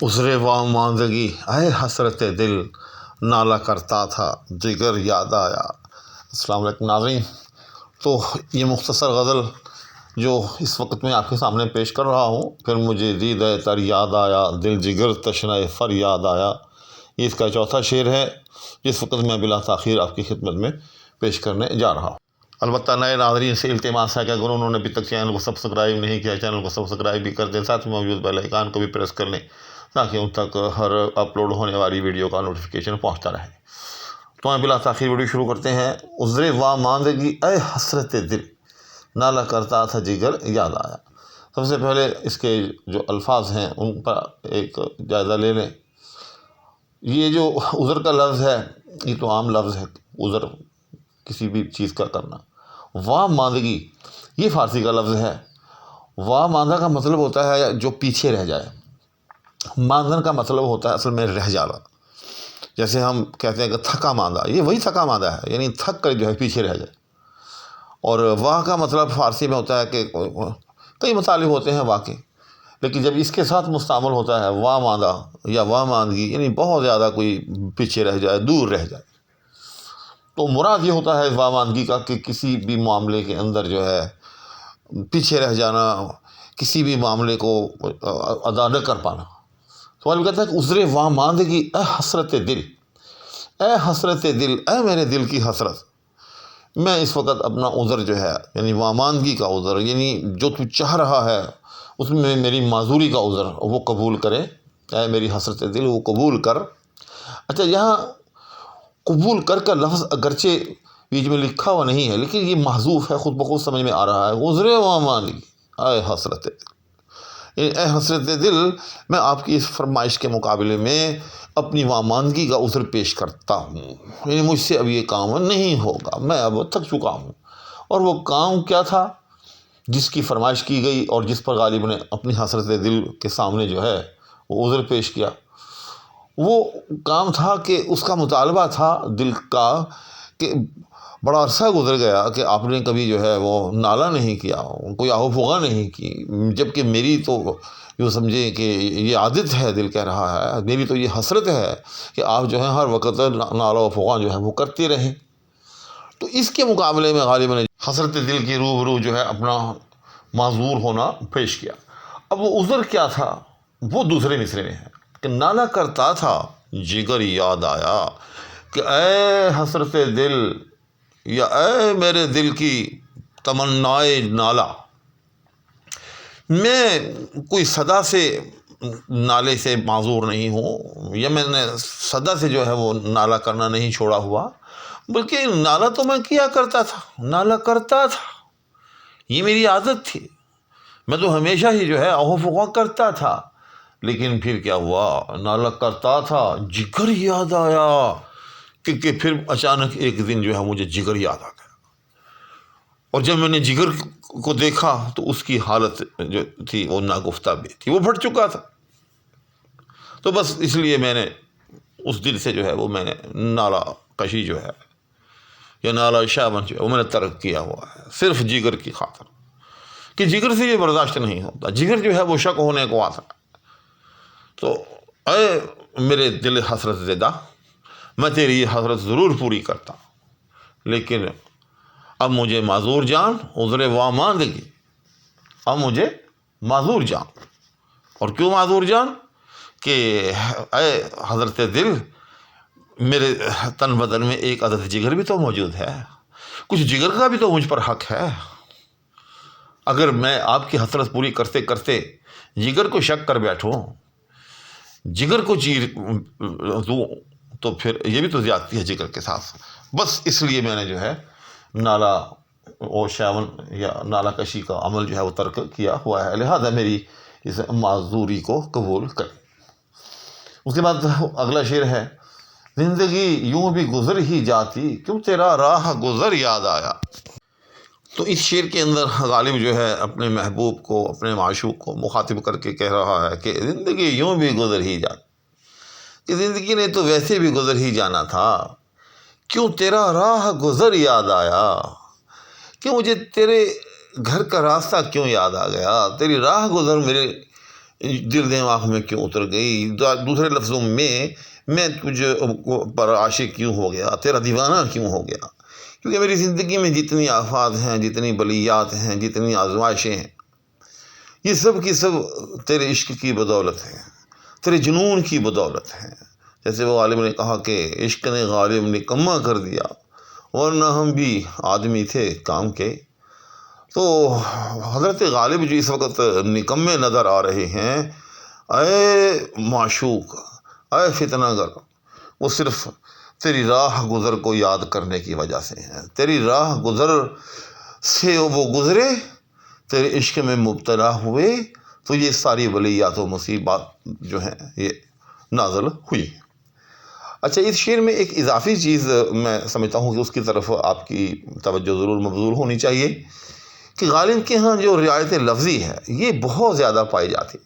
عذر واماندگی اے حسرت دل، نالہ کرتا تھا جگر یاد آیا۔ السلام علیکم ناظرین، تو یہ مختصر غزل جو اس وقت میں آپ کے سامنے پیش کر رہا ہوں، پھر مجھے دید تر یاد آیا، دل جگر تشنہ فر یاد آیا، یہ اس کا چوتھا شعر ہے جس وقت میں بلا تاخیر آپ کی خدمت میں پیش کرنے جا رہا ہوں۔ البتہ نئے ناظرین سے التماس ہے کہ اگر انہوں نے ابھی تک چینل کو سبسکرائب نہیں کیا، چینل کو سبسکرائب بھی کر دیں، ساتھ میں موجود بیل آئیکن کو بھی پریس کر لیں تاکہ ان تک ہر اپلوڈ ہونے والی ویڈیو کا نوٹیفیکیشن پہنچتا رہے۔ تو ہم بلا تاخیر ویڈیو شروع کرتے ہیں۔ عذر واماندگی اے حسرت دل، نالہ کرتا تھا جگر یاد آیا۔ سب سے پہلے اس کے جو الفاظ ہیں ان پر ایک جائزہ لے لیں۔ یہ جو عذر کا لفظ ہے یہ تو عام لفظ ہے، عذر کسی بھی چیز کا کرنا۔ واماندگی یہ فارسی کا لفظ ہے۔ واماندہ کا مطلب ہوتا ہے جو پیچھے رہ جائے، ماندن کا مطلب ہوتا ہے اصل میں رہ جانا۔ جیسے ہم کہتے ہیں کہ تھکا ماندہ، یہ وہی تھکا ماندہ ہے، یعنی تھک کر جو ہے پیچھے رہ جائے۔ اور واہ کا مطلب فارسی میں ہوتا ہے کہ کئی مطالب ہوتے ہیں واہ کے، لیکن جب اس کے ساتھ مستعمل ہوتا ہے واہ ماندہ یا واہ ماندگی، یعنی بہت زیادہ کوئی پیچھے رہ جائے، دور رہ جائے، تو مراد یہ ہوتا ہے واہ ماندگی کا کہ کسی بھی معاملے کے اندر جو ہے پیچھے رہ جانا، کسی بھی معاملے کو ادا نہ کر پانا۔ تو وہ کہتا ہے کہ عذر واماندگی اے حسرت دل، اے حسرت دل، اے میرے دل کی حسرت، میں اس وقت اپنا عذر جو ہے یعنی واماندگی کا عذر، یعنی جو تو چاہ رہا ہے اس میں میری معذوری کا عذر وہ قبول کرے، اے میری حسرت دل وہ قبول کر۔ اچھا، یہاں قبول کر کا لفظ اگرچہ بیچ میں لکھا ہوا نہیں ہے لیکن یہ محذوف ہے، خود بخود سمجھ میں آ رہا ہے۔ عذر واماندگی اے حسرت دل، اے حسرت دل، میں آپ کی اس فرمائش کے مقابلے میں اپنی واماندگی کا عذر پیش کرتا ہوں، یعنی مجھ سے اب یہ کام نہیں ہوگا، میں اب تھک چکا ہوں۔ اور وہ کام کیا تھا جس کی فرمائش کی گئی اور جس پر غالب نے اپنی حسرت دل کے سامنے جو ہے وہ عذر پیش کیا؟ وہ کام تھا کہ اس کا مطالبہ تھا دل کا کہ بڑا عرصہ گزر گیا کہ آپ نے کبھی جو ہے وہ نالہ نہیں کیا، کوئی آہو فغاں نہیں کی، جبکہ میری تو یوں سمجھیں کہ یہ عادت ہے، دل کہہ رہا ہے، میری تو یہ حسرت ہے کہ آپ جو ہے ہر وقت نالہ و فغاں جو ہے وہ کرتے رہیں۔ تو اس کے مقابلے میں غالب نے حسرت دل کی روبرو جو ہے اپنا معذور ہونا پیش کیا۔ اب وہ عذر کیا تھا وہ دوسرے مصرے میں ہے کہ نالہ کرتا تھا جگر یاد آیا، کہ اے حسرت دل یا اے میرے دل کی تمنائے نالہ، میں کوئی صدا سے نالے سے معذور نہیں ہوں، یا میں نے صدا سے جو ہے وہ نالہ کرنا نہیں چھوڑا ہوا، بلکہ نالہ تو میں کیا کرتا تھا، نالہ کرتا تھا، یہ میری عادت تھی، میں تو ہمیشہ ہی جو ہے آہو فغاں کرتا تھا۔ لیکن پھر کیا ہوا، نالہ کرتا تھا جگر یاد آیا، کہ پھر اچانک ایک دن جو ہے مجھے جگر یاد آ گیا، اور جب میں نے جگر کو دیکھا تو اس کی حالت جو تھی وہ ناگفتہ بھی تھی، وہ پھٹ چکا تھا۔ تو بس اس لیے میں نے اس دل سے جو ہے وہ میں نے نالہ کشی جو ہے یا نالہ شابن جو ہے وہ میں نے ترک کیا ہوا ہے، صرف جگر کی خاطر، کہ جگر سے یہ برداشت نہیں ہوتا، جگر جو ہے وہ شک ہونے کو آتا ہے۔ تو اے میرے دل حسرت زدہ، میں تیری یہ حسرت ضرور پوری کرتا ہوں، لیکن اب مجھے معذور جان، عذر واماندگی، اب مجھے معذور جان۔ اور کیوں معذور جان؟ کہ اے حضرت دل، میرے تن بدن میں ایک عدد جگر بھی تو موجود ہے، کچھ جگر کا بھی تو مجھ پر حق ہے۔ اگر میں آپ کی حسرت پوری کرتے کرتے جگر کو شک کر بیٹھوں، جگر کو چیر دوں، تو پھر یہ بھی تو زیادتی ہے جگر کے ساتھ۔ بس اس لیے میں نے جو ہے نالہ و شاون یا نالہ کشی کا عمل جو ہے وہ ترک کیا ہوا ہے، لہذا میری اس معذوری کو قبول کریں۔ اس کے بعد اگلا شعر ہے، زندگی یوں بھی گزر ہی جاتی، کیوں تیرا راہ گزر یاد آیا۔ تو اس شعر کے اندر غالب جو ہے اپنے محبوب کو، اپنے معشوق کو مخاطب کر کے کہہ رہا ہے کہ زندگی یوں بھی گزر ہی جاتی، کہ زندگی نے تو ویسے بھی گزر ہی جانا تھا، کیوں تیرا راہ گزر یاد آیا، کہ مجھے تیرے گھر کا راستہ کیوں یاد آ گیا، تیری راہ گزر میرے دل دماغ میں کیوں اتر گئی؟ دوسرے لفظوں میں تجھ پر عاشق کیوں ہو گیا، تیرا دیوانہ کیوں ہو گیا؟ کیونکہ میری زندگی میں جتنی آفات ہیں، جتنی بلیات ہیں، جتنی آزمائشیں ہیں، یہ سب کی سب تیرے عشق کی بدولت ہیں، تیرے جنون کی بدولت ہیں۔ جیسے وہ غالب نے کہا کہ عشق نے غالب نکما کر دیا، ورنہ ہم بھی آدمی تھے کام کے۔ تو حضرت غالب جو اس وقت نکمے نظر آ رہے ہیں، اے معشوق، اے فتنہ گر، وہ صرف تیری راہ گزر کو یاد کرنے کی وجہ سے ہیں۔ تیری راہ گزر سے وہ گزرے، تیرے عشق میں مبتلا ہوئے، تو یہ ساری بلیات و مصیبات جو ہیں یہ نازل ہوئی۔ اچھا، اس شعر میں ایک اضافی چیز میں سمجھتا ہوں کہ اس کی طرف آپ کی توجہ ضرور مبذول ہونی چاہیے کہ غالب کے ہاں جو رعایت لفظی ہے یہ بہت زیادہ پائی جاتی۔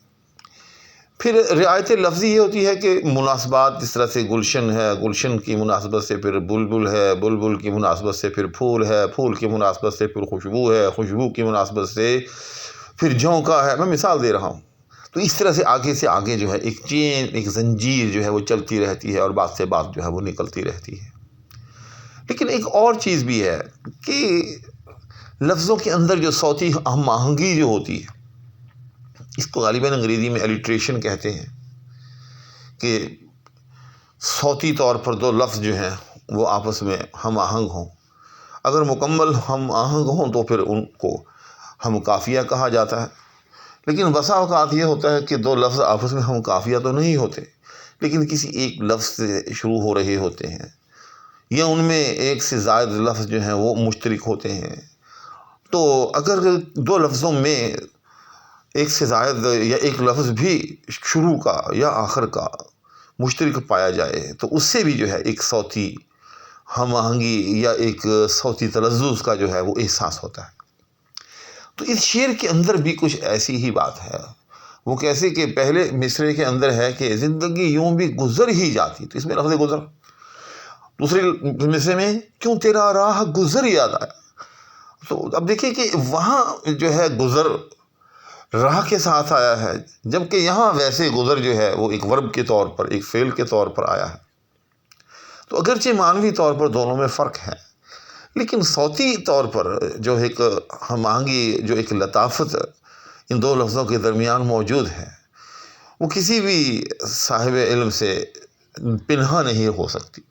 پھر رعایت لفظی یہ ہوتی ہے کہ مناسبات، جس طرح سے گلشن ہے، گلشن کی مناسبت سے پھر بلبل ہے، بلبل کی مناسبت سے پھر پھول ہے، پھول کی مناسبت سے پھر خوشبو ہے، خوشبو کی مناسبت سے پھر جھونکا ہے۔ میں مثال دے رہا ہوں۔ تو اس طرح سے آگے جو ہے ایک چین، ایک زنجیر جو ہے وہ چلتی رہتی ہے اور بات سے بات جو ہے وہ نکلتی رہتی ہے۔ لیکن ایک اور چیز بھی ہے کہ لفظوں کے اندر جو صوتی ہم آہنگی جو ہوتی ہے، اس کو غالباً انگریزی میں الیٹریشن کہتے ہیں، کہ صوتی طور پر دو لفظ جو ہیں وہ آپس میں ہم آہنگ ہوں۔ اگر مکمل ہم آہنگ ہوں تو پھر ان کو ہم قافیہ کہا جاتا ہے۔ لیکن بسا اوقات یہ ہوتا ہے کہ دو لفظ آپس میں ہم قافیہ تو نہیں ہوتے، لیکن کسی ایک لفظ سے شروع ہو رہے ہوتے ہیں، یا ان میں ایک سے زائد لفظ جو ہیں وہ مشترک ہوتے ہیں۔ تو اگر دو لفظوں میں ایک سے زائد یا ایک لفظ بھی شروع کا یا آخر کا مشترک پایا جائے تو اس سے بھی جو ہے ایک صوتی ہم آہنگی یا ایک صوتی تلذذ کا جو ہے وہ احساس ہوتا ہے۔ تو اس شعر کے اندر بھی کچھ ایسی ہی بات ہے۔ وہ کیسے کہ پہلے مصرعے کے اندر ہے کہ زندگی یوں بھی گزر ہی جاتی، تو اس میں لفظ گزر۔ دوسرے مصرعے میں کیوں تیرا راہ گزر یاد آیا۔ تو اب دیکھیں کہ وہاں جو ہے گزر راہ کے ساتھ آیا ہے، جبکہ یہاں ویسے گزر جو ہے وہ ایک ورب کے طور پر، ایک فعل کے طور پر آیا ہے۔ تو اگرچہ معنوی طور پر دونوں میں فرق ہے، لیکن صوتی طور پر جو ایک ہم آہنگی، جو ایک لطافت ان دو لفظوں کے درمیان موجود ہے، وہ کسی بھی صاحب علم سے پنہا نہیں ہو سکتی۔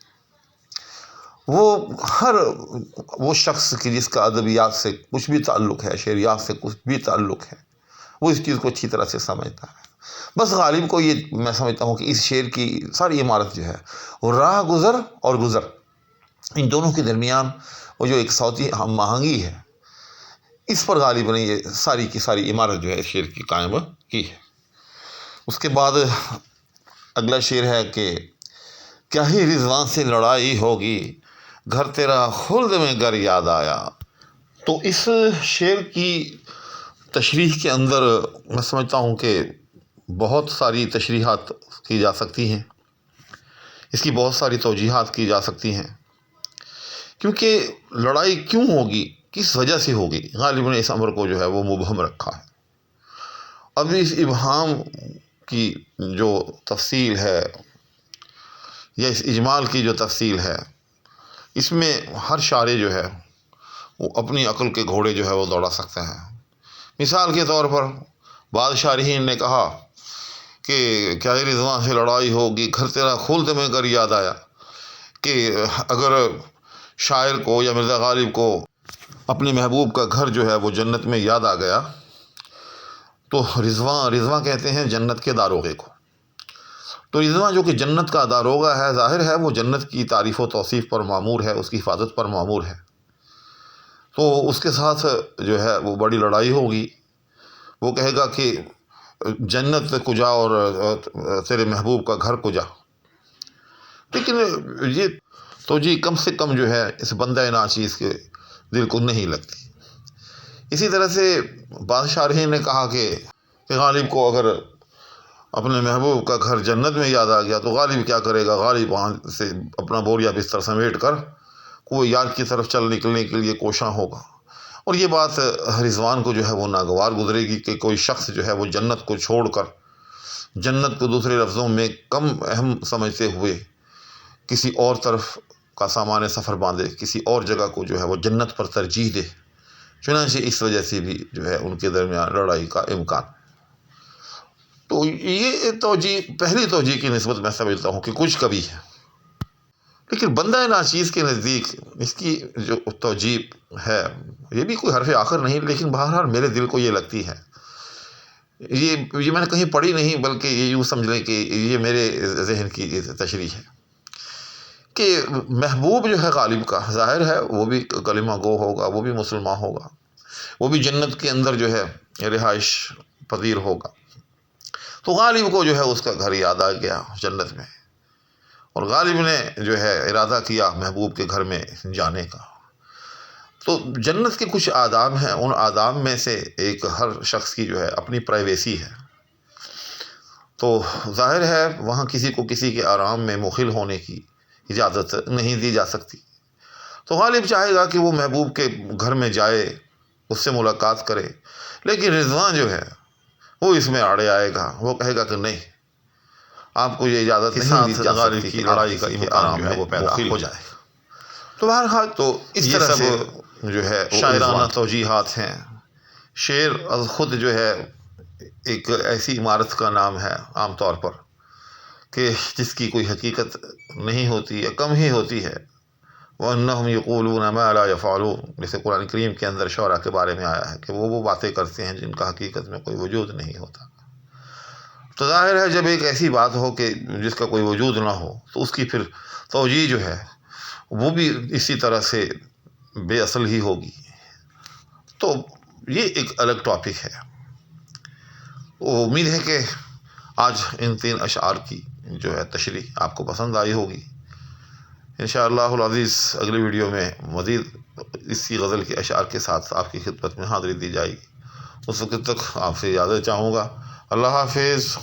وہ شخص کی جس کا ادبیات سے کچھ بھی تعلق ہے، شعریات سے کچھ بھی تعلق ہے، وہ اس چیز کو اچھی طرح سے سمجھتا ہے۔ بس غالب کو یہ میں سمجھتا ہوں کہ اس شعر کی ساری عمارت جو ہے وہ راہ گزر اور گزر، ان دونوں کے درمیان وہ جو ایک صوتی ہم آہنگی ہے، اس پر غالب نے یہ ساری کی ساری عمارت جو ہے اس شعر کی قائم کی ہے۔ اس کے بعد اگلا شعر ہے کہ کیا ہی رضوان سے لڑائی ہوگی، گھر تیرا خلد میں گر یاد آیا۔ تو اس شعر کی تشریح کے اندر میں سمجھتا ہوں کہ بہت ساری تشریحات کی جا سکتی ہیں، اس کی بہت ساری توجیحات کی جا سکتی ہیں، کیونکہ لڑائی کیوں ہوگی، کس وجہ سے ہوگی، غالب نے اس امر کو جو ہے وہ مبہم رکھا ہے۔ اب اس ابہام کی جو تفصیل ہے یا اس اجمال کی جو تفصیل ہے، اس میں ہر شاعر جو ہے وہ اپنی عقل کے گھوڑے جو ہے وہ دوڑا سکتا ہے۔ مثال کے طور پر بعض شارحین نے کہا کہ کیا ہی رضوان سے لڑائی ہوگی، گھر تیرا خلد میں گر یاد آیا، کہ اگر شاعر کو یا مرزا غالب کو اپنے محبوب کا گھر جو ہے وہ جنت میں یاد آ گیا، تو رضواں کہتے ہیں جنت کے داروغے کو۔ تو رضواں جو کہ جنت کا داروغہ ہے، ظاہر ہے وہ جنت کی تعریف و توصیف پر مامور ہے، اس کی حفاظت پر مامور ہے، تو اس کے ساتھ جو ہے وہ بڑی لڑائی ہوگی۔ وہ کہے گا کہ جنت کجا اور تیرے محبوب کا گھر کجا۔ لیکن یہ توجہ کم سے کم جو ہے اس بندہ ناچیز کے دل کو نہیں لگتی۔ اسی طرح سے بعض شارحین نے کہا کہ غالب کو اگر اپنے محبوب کا گھر جنت میں یاد آ گیا تو غالب کیا کرے گا، غالب وہاں سے اپنا بوریا بستر سمیٹ کر کوئی یار کی طرف چل نکلنے کے لیے کوشاں ہوگا۔ اور یہ بات رضوان کو جو ہے وہ ناگوار گزرے گی کہ کوئی شخص جو ہے وہ جنت کو چھوڑ کر جنت کو دوسرے لفظوں میں کم اہم سمجھتے ہوئے کسی اور طرف کا سامان سفر باندھے، کسی اور جگہ کو جو ہے وہ جنت پر ترجیح دے، چنانچہ اس وجہ سے بھی جو ہے ان کے درمیان لڑائی کا امکان۔ تو یہ توجیہ، پہلی توجیہ کی نسبت میں سمجھتا ہوں کہ کچھ کبھی ہے، لیکن بندہ ناچیز کے نزدیک اس کی جو توجیہ ہے یہ بھی کوئی حرف آخر نہیں، لیکن بہرحال میرے دل کو یہ لگتی ہے، یہ میں نے کہیں پڑھی نہیں، بلکہ یہ یوں سمجھ لیں کہ یہ میرے ذہن کی تشریح ہے کہ محبوب جو ہے غالب کا، ظاہر ہے وہ بھی کلمہ گو ہوگا، وہ بھی مسلمان ہوگا، وہ بھی جنت کے اندر جو ہے رہائش پذیر ہوگا، تو غالب کو جو ہے اس کا گھر یاد آ گیا جنت میں، اور غالب نے جو ہے ارادہ کیا محبوب کے گھر میں جانے کا۔ تو جنت کے کچھ آداب ہیں، ان آداب میں سے ایک ہر شخص کی جو ہے اپنی پرائیویسی ہے، تو ظاہر ہے وہاں کسی کو کسی کے آرام میں مخل ہونے کی اجازت نہیں دی جا سکتی، تو غالب چاہے گا کہ وہ محبوب کے گھر میں جائے، اس سے ملاقات کرے، لیکن رضوان جو ہے وہ اس میں آڑے آئے گا، وہ کہے گا کہ نہیں، آپ کو یہ اجازت نہیں دی جا سکتی کہ لڑائی کا امکان جو ہے وہ پیدا ہو جائے۔ تو بہرحال تو اس طرح سے جو ہے شاعرانہ توجیحات ہیں۔ شعر از خود جو ہے ایک ایسی عمارت کا نام ہے عام طور پر کہ جس کی کوئی حقیقت نہیں ہوتی یا کم ہی ہوتی ہے، وَأَنَّهُمْ يَقُولُونَ مَا لَا يَفْعَلُونَ، جیسے قرآن کریم کے اندر شعراء کے بارے میں آیا ہے کہ وہ باتیں کرتے ہیں جن کا حقیقت میں کوئی وجود نہیں ہوتا۔ تو ظاہر ہے جب ایک ایسی بات ہو کہ جس کا کوئی وجود نہ ہو تو اس کی پھر توجیہ جو ہے وہ بھی اسی طرح سے بے اصل ہی ہوگی۔ تو یہ ایک الگ ٹاپک ہے۔ امید ہے کہ آج ان 3 اشعار کی جو ہے تشریح آپ کو پسند آئی ہوگی۔ انشاءاللہ العزیز اگلی ویڈیو میں مزید اسی غزل کے اشعار کے ساتھ آپ کی خدمت میں حاضری دی جائے گی۔ اس وقت تک آپ سے اجازت چاہوں گا۔ اللہ حافظ۔